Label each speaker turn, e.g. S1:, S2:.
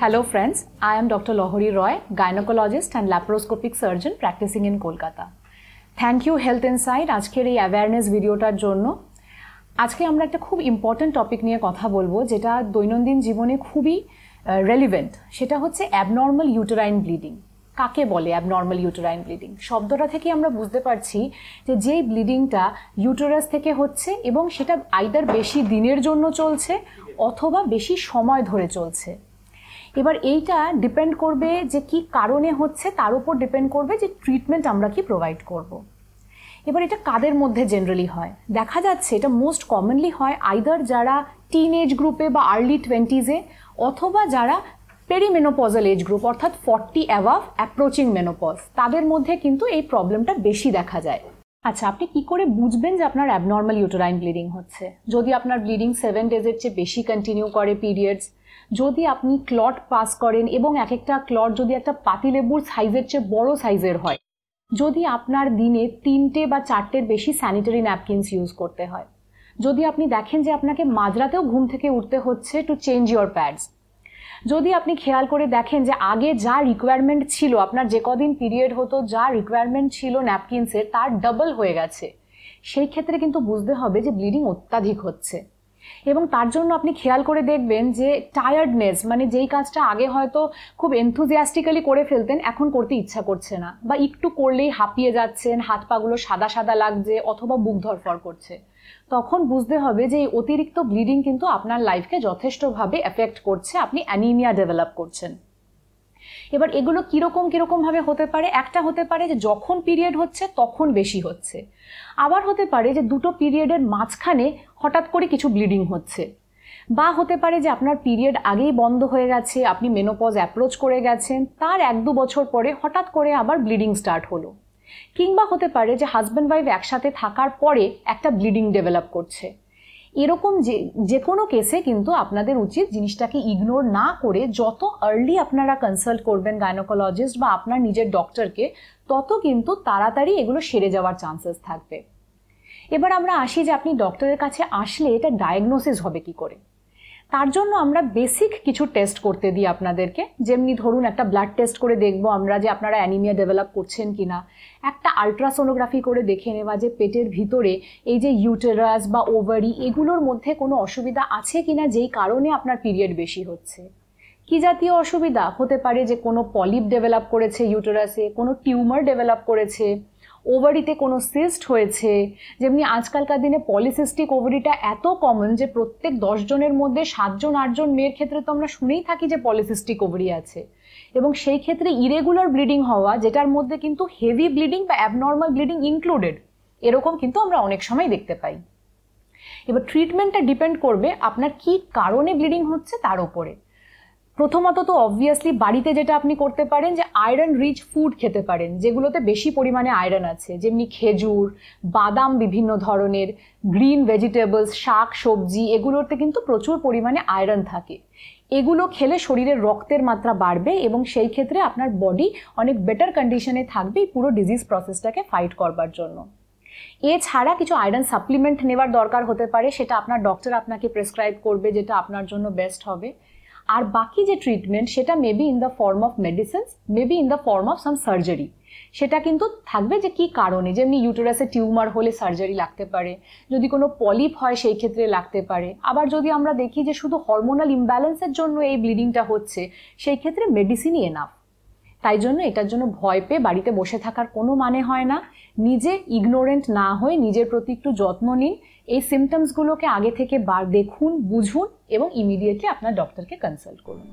S1: Hello friends, I am Dr. Lohori Roy, gynecologist and laparoscopic surgeon practicing in Kolkata. Thank you Health Insight আজকের এই awareness ভিডিওটার জন্য। আজকে আমরা একটা খুব ইম্পর্টেন্ট টপিক নিয়ে কথা বলবো যেটা দৈনন্দিন জীবনে খুবই রেলিভেন্ট। সেটা হচ্ছে অ্যাবনর্মাল ইউটেরাইন ব্লিডিং। কাকে বলে অ্যাবনর্মাল ইউটেরাইন ব্লিডিং? শব্দটা থেকে আমরা বুঝতে পারছি যে যেই ব্লিডিংটা ইউটেরাস থেকে হচ্ছে এবং সেটা আইদার বেশি দিনের জন্য চলছে অথবা বেশি সময় ধরে চলছে। এবার এইটা ডিপেন্ড করবে যে কি কারণে হচ্ছে, তার উপর ডিপেন্ড করবে যে ট্রিটমেন্ট আমরা কি প্রোভাইড করব। এবার এটা কাদের মধ্যে জেনারেলি হয়? দেখা যাচ্ছে এটা মোস্ট কমনলি হয় আইদার যারা টিন এজ গ্রুপে বা আর্লি 20s অথবা যারা পেরিমেনোপজাল এজ গ্রুপ অর্থাৎ 40 অ্যাবাভ অ্যাপ্রোচিং মেনোপজ, তাদের মধ্যে কিন্তু এই প্রবলেমটা বেশি দেখা যায়। আচ্ছা, আপনি কি করে বুঝবেন যে আপনার অ্যাবনর্মাল ইউটেরাইন ব্লিডিং হচ্ছে? যদি আপনার ব্লিডিং 7 ডেজের চেয়ে বেশি কন্টিনিউ করে পিরিয়ডস, যদি আপনি ক্লট পাস করেন এবং এক একটা ক্লট যদি একটা পাতিলেবুর সাইজের চেয়ে বড় সাইজের হয়, যদি আপনার দিনে 3টে বা 4টের বেশি স্যানিটারি ন্যাপকিনস ইউজ করতে হয়, যদি আপনি দেখেন যে আপনাকে মাঝরাতেও ঘুম থেকে উঠতে হচ্ছে টু চেঞ্জ ইয়োর প্যাডস, যদি আপনি খেয়াল করে দেখেন যে আগে যা রিকোয়ারমেন্ট ছিল, আপনার যে কদিন পিরিয়ড হতো যা রিকোয়ারমেন্ট ছিল ন্যাপকিনসের তার ডাবল হয়ে গেছে, সেই ক্ষেত্রে কিন্তু বুঝতে হবে যে ব্লিডিং অত্যাধিক হচ্ছে। এবং তার জন্য আপনি খেয়াল করে দেখবেন যে টায়ার্ডনেস, মানে যেই কাজটা আগে হয়তো খুব এনথুজিয়াস্টিক্যালি করে ফেলতেন এখন করতে ইচ্ছা করছে না, বা একটু করলেই হাঁপিয়ে যাচ্ছেন, হাত পাগুলো সাদা সাদা লাগছে অথবা বুক ধরফর করছে, তখন বুঝতে হবে যে এই অতিরিক্ত ব্লিডিং কিন্তু আপনার লাইফকে যথেষ্টভাবে এফেক্ট করছে, আপনি অ্যানিমিয়া ডেভেলপ করছেন। এবার এগুলো কিরকম ভাবে হতে পারে? একটা হতে পারে যে যখন পিরিয়ড হচ্ছে তখন বেশি হচ্ছে, আবার হতে পারে যে দুটো পিরিয়ডের মাঝখানে হঠাৎ করে কিছু ব্লিডিং হচ্ছে, বা হতে পারে যে আপনার পিরিয়ড আগেই বন্ধ হয়ে গেছে, আপনি মেনোপজ অ্যাপ্রোচ করে গেছেন, তার 1-2 বছর পরে হঠাৎ করে আবার ব্লিডিং স্টার্ট হলো, কিংবা হতে পারে যে হাজব্যান্ড ওয়াইফ একসাথে থাকার পরে একটা ব্লিডিং ডেভেলপ করছে। এরকম যে কোনো কেসে কিন্তু আপনাদের উচিত জিনিসটাকে ইগনোর না করে যত আর্লি আপনারা কনসাল্ট করবেন গাইনোকোলজিস্ট বা আপনার নিজের ডক্টরকে, তত কিন্তু তাড়াতাড়ি এগুলো সেরে যাওয়ার চান্সেস থাকবে। এবার আমরা আসি যে আপনি ডক্টরের কাছে আসলে এটা ডায়াগনোসিস হবে কি করে। তার জন্য আমরা বেসিক কিছু টেস্ট করতে দিই আপনাদেরকে, যেমনি ধরুন একটা ব্লাড টেস্ট করে দেখবো আমরা যে আপনারা অ্যানিমিয়া ডেভেলপ করছেন কিনা, একটা আলট্রাসোনোগ্রাফি করে দেখে নেওয়া যে পেটের ভিতরে এই যে ইউটেরাস বা ওভারি এগুলোর মধ্যে কোনো অসুবিধা আছে কিনা যেই কারণে আপনার পিরিয়ড বেশি হচ্ছে। কি জাতীয় অসুবিধা? হতে পারে যে কোনো পলিপ ডেভেলপ করেছে ইউটেরাসে, কোনো টিউমার ডেভেলপ করেছে, ওভারিতে কোনো সিস্ট হয়েছে। যেমনি আজকালকার দিনে পলিসিস্টিক ওভারিটা এত কমন যে প্রত্যেক 10 জনের মধ্যে 7-8 জন মেয়ের ক্ষেত্রে তো আমরা শুনেই থাকি যে পলিসিস্টিক ওভারি আছে। এবং সেই ক্ষেত্রে ইরেগুলার ব্লিডিং হওয়া, যেটার মধ্যে কিন্তু হেভি ব্লিডিং বা অ্যাবনর্মাল ব্লিডিং ইনক্লুডেড, এরকম কিন্তু আমরা অনেক সময় দেখতে পাই। এবার ট্রিটমেন্টটা ডিপেন্ড করবে আপনার কি কারণে ব্লিডিং হচ্ছে তার উপরে। প্রথমত তো অবভিয়াসলি বাড়িতে যেটা আপনি করতে পারেন যে আয়রন রিচ ফুড খেতে পারেন, যেগুলোতে বেশি পরিমাণে আয়রন আছে, যেমনি খেজুর, বাদাম, বিভিন্ন ধরনের গ্রিন ভেজিটেবলস, শাক সবজি, এগুলোতে কিন্তু প্রচুর পরিমাণে আয়রন থাকে। এগুলো খেলে শরীরের রক্তের মাত্রা বাড়বে এবং সেই ক্ষেত্রে আপনার বডি অনেক বেটার কন্ডিশনে থাকবে এই পুরো ডিজিজ প্রসেসটাকে ফাইট করবার জন্য। এছাড়া কিছু আয়রন সাপ্লিমেন্ট নেওয়ার দরকার হতে পারে, সেটা আপনার ডক্টর আপনাকে প্রেসক্রাইব করবে, যেটা আপনার জন্য বেস্ট হবে। আর বাকি যে ট্রিটমেন্ট সেটা maybe in the form of medicines, maybe in the form of some surgery, সেটা কিন্তু থাকবে যে কি কারণে। যেমনি ইউটেরাসে টিউমার হলে সার্জারি লাগতে পারে, যদি কোনো পলিপ হয় সেই ক্ষেত্রে লাগতে পারে, আবার যদি আমরা দেখি যে শুধু হরমোনাল ইমব্যালেন্সের জন্য এই ব্লিডিংটা হচ্ছে সেই ক্ষেত্রে মেডিসিনই এনাফ। তাই জন্য এটার জন্য ভয় পেয়ে বাড়িতে বসে থাকার কোনো মানে হয় না। নিজে ইগনোরেন্ট না হয়ে নিজের প্রতি একটু যত্ন নিন, এই সিমটমসগুলোকে আগে থেকে দেখুন, বুঝুন এবং ইমিডিয়েটলি আপনার ডক্টরকে কনসাল্ট করুন।